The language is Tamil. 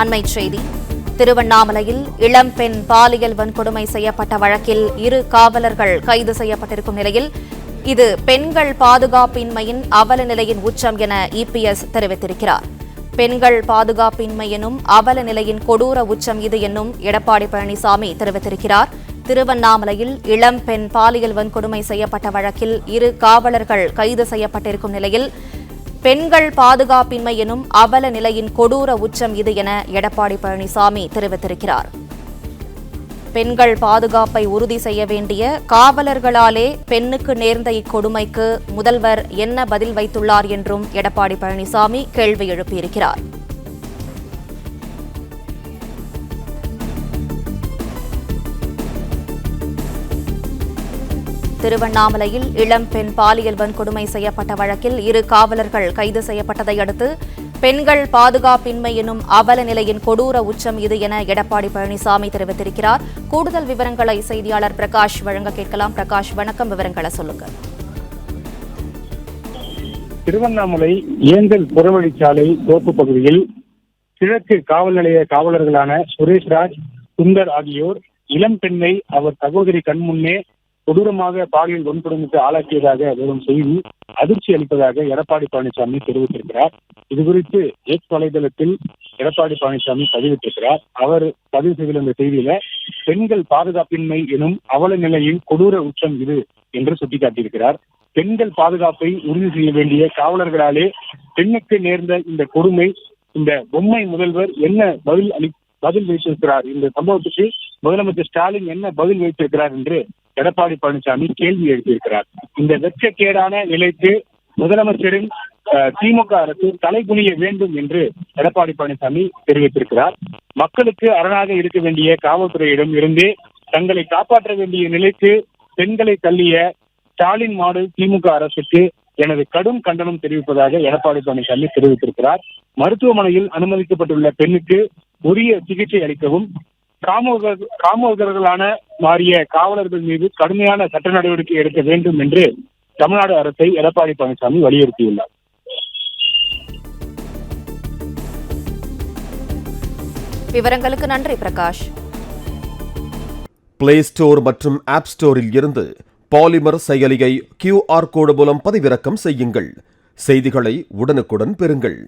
அண்மைச் செய்தி. திருவண்ணாமலையில் இளம்பெண் பாலியல் வன்கொடுமை செய்யப்பட்ட வழக்கில் 2 காவலர்கள் கைது செய்யப்பட்டிருக்கும் நிலையில் இது பெண்கள் பாதுகாப்பின்மையின் அவல நிலையின் உச்சம் என இபிஎஸ் தெரிவித்திருக்கிறார். பெண்கள் பாதுகாப்பின்மை எனும் அவல நிலையின் கொடூர உச்சம் இது என்னும் எடப்பாடி பழனிசாமி தெரிவித்திருக்கிறார். திருவண்ணாமலையில் இளம்பெண் பாலியல் வன்கொடுமை செய்யப்பட்ட வழக்கில் 2 காவலர்கள் கைது செய்யப்பட்டிருக்கும் நிலையில் பெண்கள் பாதுகாப்பின்மை எனும் அவல நிலையின் கொடூர உச்சம் இது என எடப்பாடி பழனிசாமி தெரிவித்திருக்கிறார். பெண்கள் பாதுகாப்பை உறுதி செய்ய வேண்டிய காவலர்களாலே பெண்ணுக்கு நேர்ந்த இக்கொடுமைக்கு முதல்வர் என்ன பதில் வைத்துள்ளார் என்றும் எடப்பாடி பழனிசாமி கேள்வி எழுப்பியிருக்கிறார். திருவண்ணாமலையில் இளம்பெண் பாலியல் வன்கொடுமை செய்யப்பட்ட வழக்கில் 2 காவலர்கள் கைது செய்யப்பட்டதை அடுத்து பெண்கள் பாதுகாப்பின்மை எனும் அவல நிலையின் கொடூர உச்சம் இது என எடப்பாடி பழனிசாமி தெரிவித்திருக்கிறார். கூடுதல் விவரங்களை செய்தியாளர் பிரகாஷ் வழங்க கேட்கலாம். பிரகாஷ், வணக்கம். விவரங்களை சொல்லுங்க. திருவண்ணாமலை ஏங்கல் புறவழிச்சாலை தோப்பு பகுதியில் கிழக்கு காவல் நிலைய காவலர்களான சுரேஷ்ராஜ், சுந்தர் ஆகியோர் இளம் பெண்ணை அவர் சகோதரி கண்முன்னே கொடூரமாக பாலியல் வன்கொடுமைக்கு ஆளாக்கியதாக வரும் செய்தி அதிர்ச்சி அளிப்பதாக எடப்பாடி பழனிசாமி தெரிவித்திருக்கிறார். இதுகுறித்து எக்ஸ் வலைதளத்தில் எடப்பாடி பழனிசாமி பதிவிட்டிருக்கிறார். அவர் பதிவு செய்துள்ள இந்த செய்தியில பெண்கள் பாதுகாப்பின்மை எனும் அவல நிலையின் கொடூர உச்சம் இது என்று சுட்டிக்காட்டியிருக்கிறார். பெண்கள் பாதுகாப்பை உறுதி செய்ய வேண்டிய காவலர்களாலே பெண்ணுக்கு நேர்ந்த இந்த கொடுமை, இந்த பொம்மை முதல்வர் என்ன பதில் வைத்திருக்கிறார், இந்த சம்பவத்துக்கு முதலமைச்சர் ஸ்டாலின் என்ன பதில் வைத்திருக்கிறார் என்று எடப்பாடி பழனிசாமி கேள்வி எழுப்பியிருக்கிறார். இந்த வெட்கக்கேடான நிலைக்கு முதலமைச்சரின் திமுக அரசு தலைகுனிய வேண்டும் என்று எடப்பாடி பழனிசாமி தெரிவித்திருக்கிறார். மக்களுக்கு அரணாக இருக்க வேண்டிய காவல்துறையிடம் இருந்தே தங்களை காப்பாற்ற வேண்டிய நிலைக்கு பெண்களை தள்ளிய ஸ்டாலின் மாடல் திமுக அரசுக்கு எனது கடும் கண்டனம் தெரிவிப்பதாக எடப்பாடி பழனிசாமி தெரிவித்திருக்கிறார். மருத்துவமனையில் அனுமதிக்கப்பட்டுள்ள பெண்ணுக்கு உரிய சிகிச்சை அளிக்கவும் காமோதர்களான மாறிய காவலர்கள் மீது கடுமையான சட்ட நடவடிக்கை எடுக்க வேண்டும் என்று தமிழ்நாடு அரசை எடப்பாடி பழனிசாமி வலியுறுத்தியுள்ளார். விவரங்களுக்கு நன்றி பிரகாஷ். பிளே ஸ்டோர் மற்றும் ஆப் ஸ்டோரில் இருந்து பாலிமர் செயலியை QR கோடு மூலம் பதிவிறக்கம் செய்யுங்கள். செய்திகளை உடனுக்குடன் பெறுங்கள்.